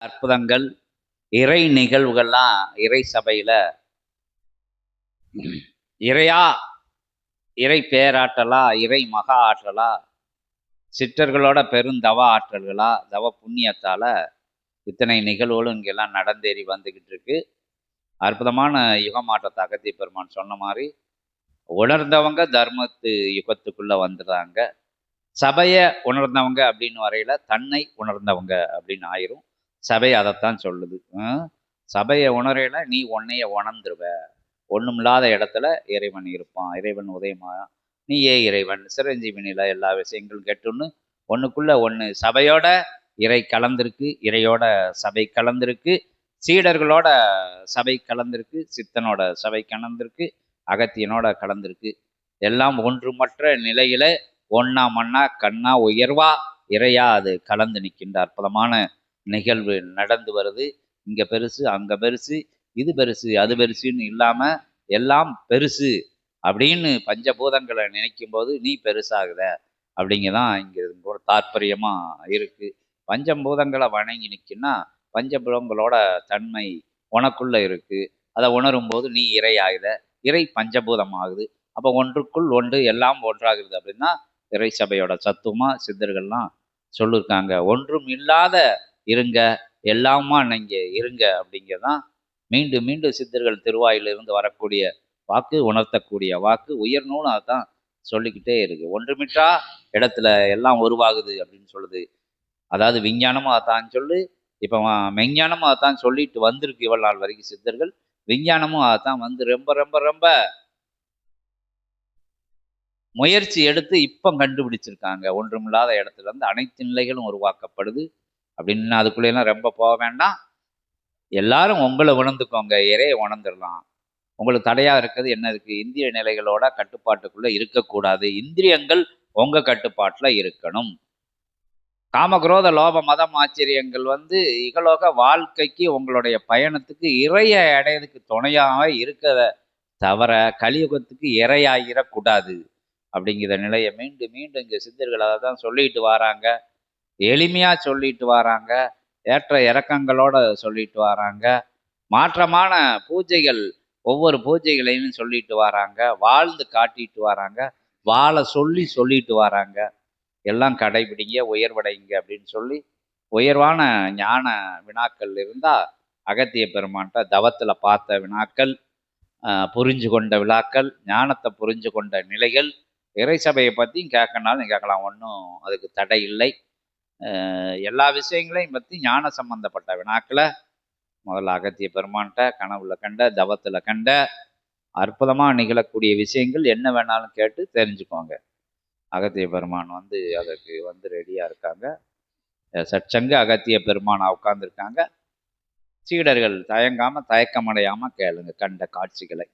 அற்புதங்கள், இறை நிகழ்வுகள்லாம் இறை சபையில இறையா, இறை பேராற்றலா, இறை மகா ஆற்றலா, சிற்றர்களோட பெருந்தவ ஆற்றல்களா, தவ புண்ணியத்தால இத்தனை நிகழ்வுகளும் இங்கெல்லாம் நடந்தேறி வந்துகிட்டு இருக்கு. அற்புதமான யுகமாற்றத்தை அகத்திய பெருமான் சொன்ன மாதிரி உணர்ந்தவங்க தர்மத்து யுகத்துக்குள்ள வந்துடுறாங்க. சபையை உணர்ந்தவங்க அப்படின்னு வரையில தன்னை உணர்ந்தவங்க அப்படின்னு ஆயிரும். சபை அதைத்தான் சொல்லுது. சபையை உணரையில நீ உன்னைய உணர்ந்துருவ. ஒண்ணுமில்லாத இடத்துல இறைவன் இருப்பான். இறைவன் உதயமா நீயே இறைவன். சிரஞ்சீவினில எல்லா விஷயங்களும் கேட்டுன்னு ஒண்ணுக்குள்ள ஒண்ணு சபையோட இறை கலந்திருக்கு, இறையோட சபை கலந்திருக்கு, சீடர்களோட சபை கலந்திருக்கு, சித்தனோட சபை கலந்திருக்கு, அகத்தியனோட கலந்திருக்கு. எல்லாம் ஒன்றுமற்ற நிலையில ஒன்னா மண்ணா கண்ணா உயர்வா இறையா அது கலந்து நிற்கின்ற அற்புதமான நிகழ்வு நடந்து வருது. இங்க பெருசு, அங்க பெருசு, இது பெருசு, அது பெருசுன்னு இல்லாம எல்லாம் பெருசு அப்படின்னு பஞ்சபூதங்களை நினைக்கும் போது நீ பெருசாகுத அப்படிங்கதான் இங்க ஒரு தாற்பயமா இருக்கு. பஞ்சபூதங்களை வணங்கி நிற்குன்னா பஞ்சபூதங்களோட தன்மை உனக்குள்ள இருக்கு. அதை உணரும் போது நீ இறை ஆகுத, இறை பஞ்சபூதம் ஆகுது. அப்போ ஒன்றுக்குள் ஒன்று எல்லாம் ஒன்றாகுது அப்படின்னா இறை சபையோட சத்துவமா சித்தர்கள்லாம் சொல்லியிருக்காங்க. ஒன்றும் இல்லாத இருங்க, எல்லாமா நீங்க இருங்க அப்படிங்கிறதான் மீண்டும் மீண்டும் சித்தர்கள் திருவாயிலிருந்து வரக்கூடிய வாக்கு, உணர்த்தக்கூடிய வாக்கு. உயர்நூலும் அதான் சொல்லிக்கிட்டே இருக்கு. ஒன்றுமிற்றா இடத்துல எல்லாம் உருவாகுது அப்படின்னு சொல்லுது. அதாவது விஞ்ஞானமும் அதான் சொல்லு, இப்போ மெஞ்ஞானமும் அதான் சொல்லிட்டு வந்திருக்கு இவ்வளவு நாள் வரைக்கும் சித்தர்கள். விஞ்ஞானமும் அதான் வந்து ரொம்ப ரொம்ப ரொம்ப முயற்சி எடுத்து இப்போ கண்டுபிடிச்சிருக்காங்க. ஒன்றுமில்லாத இடத்துல இருந்து அனைத்து நிலைகளும் உருவாக்கப்படுது அப்படின்னு. அதுக்குள்ளேலாம் ரொம்ப போக வேண்டாம். எல்லாரும் உங்களை உணர்ந்துக்கோங்க, இறையை உணர்ந்துடலாம். உங்களுக்கு தடையா இருக்கிறது என்ன இருக்கு? இந்திரிய நிலைகளோட கட்டுப்பாட்டுக்குள்ள இருக்கக்கூடாது. இந்திரியங்கள் உங்க கட்டுப்பாட்டுல இருக்கணும். காமக்ரோத லோப மதம் ஆச்சரியங்கள் வந்து இகலோக வாழ்க்கைக்கு உங்களுடைய பயணத்துக்கு இறையை அடையதுக்கு துணையாக இருக்கிறத தவிர கலியுகத்துக்கு இறையாயிடக்கூடாது அப்படிங்கிற நிலையை மீண்டும் மீண்டும் இங்கே சித்தர்கள் அதை தான் சொல்லிட்டு வராங்க. எளிமையா சொல்லிட்டு வராங்க. ஏற்ற இறக்கங்களோட சொல்லிட்டு வராங்க. மாற்றமான பூஜைகள் ஒவ்வொரு பூஜைகளையும் சொல்லிட்டு வராங்க. வாழ்ந்து காட்டிட்டு வராங்க. வாழ சொல்லி சொல்லிட்டு வராங்க. எல்லாம் கடைபிடிங்க, உயர்வடைங்க அப்படின்னு சொல்லி உயர்வான ஞான வினாக்கள் இருந்தால் அகத்திய பெருமான்ட்ட தவத்தில் பார்த்த வினாக்கள், புரிஞ்சு கொண்ட விழாக்கள், ஞானத்தை புரிஞ்சு கொண்ட நிலைகள், இறை சபையை பற்றியும் கேட்கனாலும் கேட்கலாம். ஒன்றும் அதுக்கு தடை இல்லை. எல்லா விஷயங்களையும் பற்றி ஞான சம்பந்தப்பட்ட வினாக்களை முதல்ல அகத்திய பெருமான்ட்ட கனவுல கண்ட, தவத்தில் கண்ட அற்புதமாக நிகழக்கூடிய விஷயங்கள் என்ன வேணாலும் கேட்டு தெரிஞ்சுக்கோங்க. அகத்திய பெருமான் வந்து அதற்கு வந்து ரெடியாக இருக்காங்க. சற்சங்க அகத்திய பெருமானா உட்கார்ந்துருக்காங்க. சீடர்கள் தயங்காமல் தயக்கமடையாமல் கேளுங்க கண்ட காட்சிகளை.